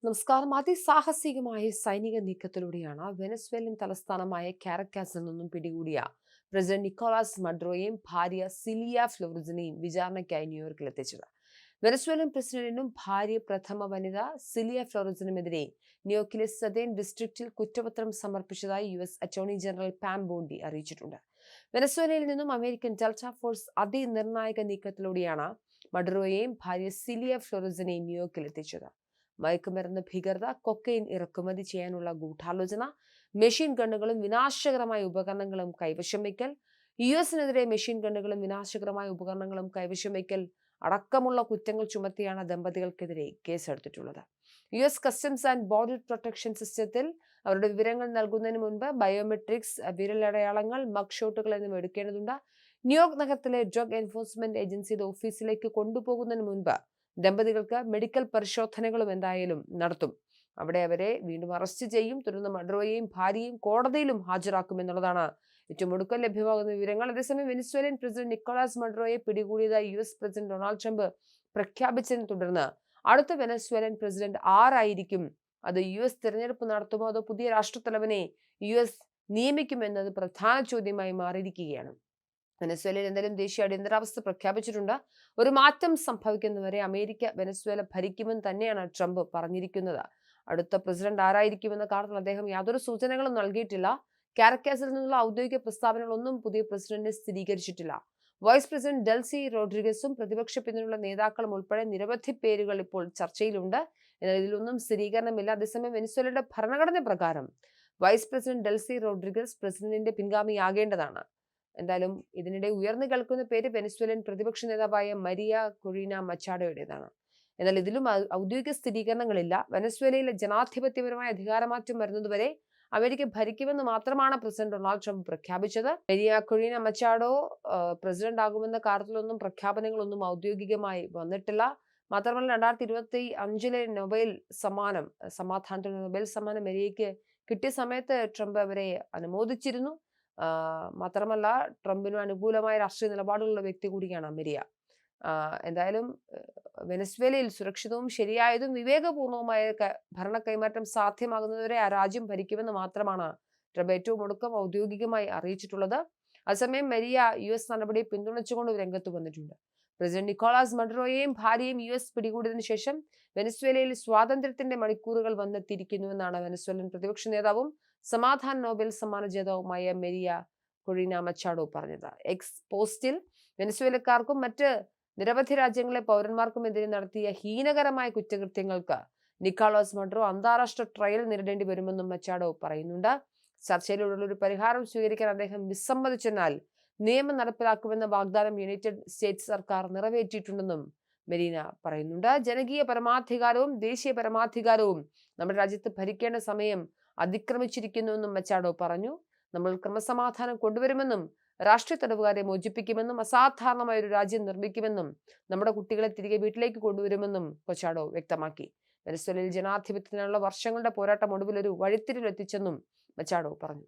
നമസ്കാരം. അതിസാഹസികമായ സൈനിക നീക്കത്തിലൂടെയാണ് വെനസ്വേലൻ തലസ്ഥാനമായ കാരക്കാസിൽ നിന്നും പിടികൂടിയ പ്രസിഡന്റ് നിക്കോളാസ് മഡ്രോയെയും ഭാര്യ സിലിയ ഫ്ലോറസിനെയും വിചാരണയ്ക്കായി ന്യൂയോർക്കിൽ എത്തിച്ചത്. വെനസ്വേലൻ പ്രസിഡന്റിനും ഭാര്യ പ്രഥമ വനിത സിലിയ ഫ്ലോറസിനുമെതിരെ ന്യൂയോർക്കിലെ സദേൺ ഡിസ്ട്രിക്റ്റിൽ കുറ്റപത്രം സമർപ്പിച്ചതായി US attorney general palm Bondi അറിയിച്ചിട്ടുണ്ട്. വെനസ്വേലയിൽ നിന്നും അമേരിക്കൻ ഡെൽറ്റ ഫോഴ്സ് അതിനിർണായക നീക്കത്തിലൂടെയാണ് മഡ്രോയെയും ഭാര്യ സിലിയ ഫ്ലോറസിനെയും ന്യൂയോർക്കിൽ എത്തിച്ചത്. മയക്കുമരുന്ന്, ഭീകരത, കൊക്കൈൻ ഇറക്കുമതി ചെയ്യാനുള്ള ഗൂഢാലോചന, മെഷീൻ ഗണ്ണുകളും വിനാശകരമായ ഉപകരണങ്ങളും കൈവശം വയ്ക്കൽ, US-നെതിരെ മെഷീൻ ഗണ്ണുകളും വിനാശകരമായ ഉപകരണങ്ങളും കൈവശം വയ്ക്കൽ അടക്കമുള്ള കുറ്റങ്ങൾ ചുമത്തിയാണ് ദമ്പതികൾക്കെതിരെ കേസെടുത്തിട്ടുള്ളത്. US customs and border protection സിസ്റ്റത്തിൽ അവരുടെ വിവരങ്ങൾ നൽകുന്നതിന് മുൻപ് ബയോമെട്രിക്സ്, വിരലടയാളങ്ങൾ, മഗ് ഷോട്ടുകൾ എന്നിവ എടുക്കേണ്ടതുണ്ട്. ന്യൂയോർക്ക് നഗരത്തിലെ ഡ്രഗ് എൻഫോഴ്സ്മെന്റ് ഏജൻസിയുടെ ഓഫീസിലേക്ക് കൊണ്ടുപോകുന്നതിന് മുൻപ് ദമ്പതികൾക്ക് മെഡിക്കൽ പരിശോധനകളും എന്തായാലും നടത്തും. അവിടെ അവരെ വീണ്ടും അറസ്റ്റ് ചെയ്യും. തുടർന്ന് മഡ്രോയെയും ഭാര്യയും കോടതിയിലും ഹാജരാക്കുമെന്നുള്ളതാണ് ഏറ്റവും ഒടുക്കം ലഭ്യമാകുന്ന വിവരങ്ങൾ. അതേസമയം വെനിസ്വേലൻ പ്രസിഡന്റ് നിക്കോളാസ് മഡ്രോയെ പിടികൂടിയതായി US പ്രസിഡന്റ് ഡൊണാൾഡ് ട്രംപ് പ്രഖ്യാപിച്ചതിനെ തുടർന്ന് അടുത്ത വെനസ്വേലൻ പ്രസിഡന്റ് ആരായിരിക്കും? അത് US തിരഞ്ഞെടുപ്പ് നടത്തുമോ അതോ പുതിയ രാഷ്ട്രത്തലവനെ US നിയമിക്കുമെന്നത് പ്രധാന ചോദ്യമായി മാറിയിരിക്കുകയാണ്. വെനസ്വേലയിൽ എന്തായാലും ദേശീയ അടിയന്തരാവസ്ഥ പ്രഖ്യാപിച്ചിട്ടുണ്ട്. ഒരു മാറ്റം സംഭവിക്കുന്നവരെ അമേരിക്ക വെനസ്വേല ഭരിക്കുമെന്ന് തന്നെയാണ് ട്രംപ് പറഞ്ഞിരിക്കുന്നത്. അടുത്ത പ്രസിഡന്റ് ആരായിരിക്കുമെന്ന കാര്യത്തിൽ അദ്ദേഹം യാതൊരു സൂചനകളും നൽകിയിട്ടില്ല. കാരക്കാസിൽ നിന്നുള്ള ഔദ്യോഗിക പ്രസ്താവനകളൊന്നും പുതിയ പ്രസിഡന്റിനെ സ്ഥിരീകരിച്ചിട്ടില്ല. വൈസ് പ്രസിഡന്റ് ഡെൽസി റോഡ്രിഗസും പ്രതിപക്ഷ പിന്തുണയുള്ള നേതാക്കളും ഉൾപ്പെടെ നിരവധി പേരുകൾ ഇപ്പോൾ ചർച്ചയിലുണ്ട്. എന്നാൽ ഇതിലൊന്നും സ്ഥിരീകരണമില്ല. അതേസമയം വെനസ്വേലയുടെ ഭരണഘടന പ്രകാരം വൈസ് പ്രസിഡന്റ് ഡെൽസി റോഡ്രിഗസ് പ്രസിഡന്റിന്റെ പിൻഗാമിയാകേണ്ടതാണ്. എന്തായാലും ഇതിനിടെ ഉയർന്നു കേൾക്കുന്ന പേര് വെനസ്വേലൻ പ്രതിപക്ഷ നേതാവായ മരിയ കൊറീന മച്ചാഡോയുടേതാണ്. എന്നാൽ ഇതിലും ഔദ്യോഗിക സ്ഥിരീകരണങ്ങളില്ല. വെനസ്വേലയിലെ ജനാധിപത്യപരമായ അധികാരമാറ്റം വരുന്നതുവരെ അമേരിക്ക ഭരിക്കുമെന്ന് മാത്രമാണ് പ്രസിഡന്റ് ഡൊണാൾഡ് ട്രംപ് പ്രഖ്യാപിച്ചത്. മരിയ കൊറീന മച്ചാഡോ പ്രസിഡന്റ് ആകുമെന്ന കാര്യത്തിലൊന്നും പ്രഖ്യാപനങ്ങളൊന്നും ഔദ്യോഗികമായി വന്നിട്ടില്ല. മാത്രമല്ല 2025 നൊബേൽ സമ്മാനം, സമാധാനത്തിനുള്ള നൊബേൽ സമ്മാനം മരിയയ്ക്ക് കിട്ടിയ സമയത്ത് ട്രംപ് അവരെ അനുമോദിച്ചിരുന്നു. മാത്രമല്ല ട്രംപിന് അനുകൂലമായ രാഷ്ട്രീയ നിലപാടുള്ള വ്യക്തി കൂടിയാണ് മരിയ. എന്തായാലും വെനസ്വേലയിൽ സുരക്ഷിതവും ശരിയായതും വിവേകപൂർണവുമായ ഭരണ കൈമാറ്റം സാധ്യമാകുന്നതുവരെ ആ രാജ്യം ഭരിക്കുമെന്ന് മാത്രമാണ് ട്രംപ് ഏറ്റവും ഒടുക്കം ഔദ്യോഗികമായി അറിയിച്ചിട്ടുള്ളത്. അതേസമയം മരിയ US നടപടിയെ പിന്തുണച്ചുകൊണ്ട് രംഗത്ത് വന്നിട്ടുണ്ട്. പ്രസിഡന്റ് നിക്കോളാസ് മഡ്രോയെയും ഭാര്യയും US പിടികൂടിയതിനു ശേഷം വെനസ്വേലയിൽ സ്വാതന്ത്ര്യത്തിന്റെ മണിക്കൂറുകൾ വന്നെത്തിയിരിക്കുന്നുവെന്നാണ് വെനസ്വേലൻ പ്രതിപക്ഷ നേതാവും സമാധാന നോബൽ സമ്മാന ജേതാവുമായ മരിയ കൊറീന മച്ചാഡോ പറഞ്ഞത്. എക്സ് പോസ്റ്റിൽ വെനസ്വേലക്കാർക്കും മറ്റ് നിരവധി രാജ്യങ്ങളിലെ പൗരന്മാർക്കുമെതിരെ നടത്തിയ ഹീനകരമായ കുറ്റകൃത്യങ്ങൾക്ക് നിക്കോളാസ് മഡ്രോ അന്താരാഷ്ട്ര ട്രയൽ നേരിടേണ്ടി വരുമെന്നും മച്ചാഡോ പറയുന്നുണ്ട്. ചർച്ചയിലൂടെയുള്ള ഒരു പരിഹാരം സ്വീകരിക്കാൻ അദ്ദേഹം വിസമ്മതിച്ചെന്നാൽ നിയമം നടപ്പിലാക്കുമെന്ന വാഗ്ദാനം യുണൈറ്റഡ് സ്റ്റേറ്റ്സ് സർക്കാർ നിറവേറ്റിയിട്ടുണ്ടെന്നും മെരീന പറയുന്നുണ്ട്. ജനകീയ പരമാധികാരവും ദേശീയ പരമാധികാരവും നമ്മുടെ രാജ്യത്ത് ഭരിക്കേണ്ട സമയം അതിക്രമിച്ചിരിക്കുന്നുവെന്നും മച്ചാഡോ പറഞ്ഞു. നമ്മൾ ക്രമസമാധാനം കൊണ്ടുവരുമെന്നും രാഷ്ട്രീയ തടവുകാരെ മോചിപ്പിക്കുമെന്നും അസാധാരണമായ ഒരു രാജ്യം നിർമ്മിക്കുമെന്നും നമ്മുടെ കുട്ടികളെ തിരികെ വീട്ടിലേക്ക് കൊണ്ടുവരുമെന്നും മച്ചാഡോ വ്യക്തമാക്കി. വെനസ്വേലയിൽ ജനാധിപത്യത്തിനുള്ള വർഷങ്ങളുടെ പോരാട്ടം ഒടുവിൽ ഒരു വഴിത്തിരിവിലെത്തിച്ചെന്നും മച്ചാഡോ പറഞ്ഞു.